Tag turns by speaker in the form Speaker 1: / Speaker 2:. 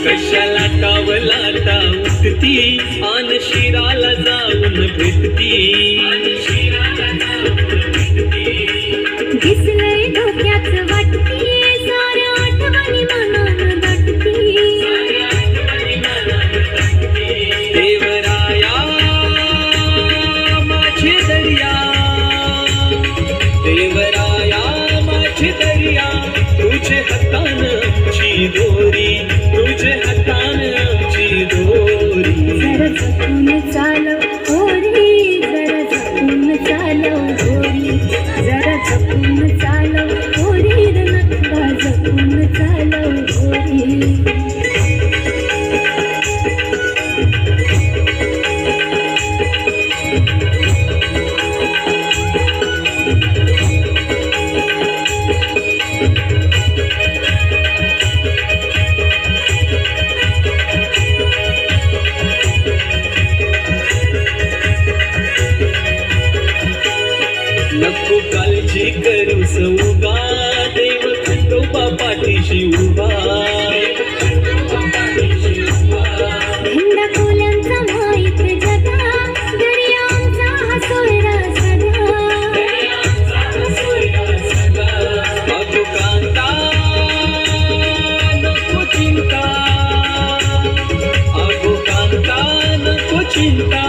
Speaker 1: कशाला टावलाटा उठती आन शिराला जाऊन भेटती
Speaker 2: दिसलंय डोक्यात वाटती साऱ्या आठवणी मनानं दाटती
Speaker 1: देवराया माझे दर्या देवराया माझे दर्या तुझे हातांची दोरी तुझे हातांची दोरी
Speaker 2: जरा जपून चालव होरी जरा जपून चालव होरी जरा जपून चालव होरी नका जपून चालव होरी
Speaker 1: नको काळजी करूस उगा देव खंडोबा पाठीशी उभा
Speaker 2: हिंदा कोल्यांचा माहित जगा दर्या आमचा हा सोयरा सदा
Speaker 1: अगो कांता नको चिंता अगो कांता नको चिंता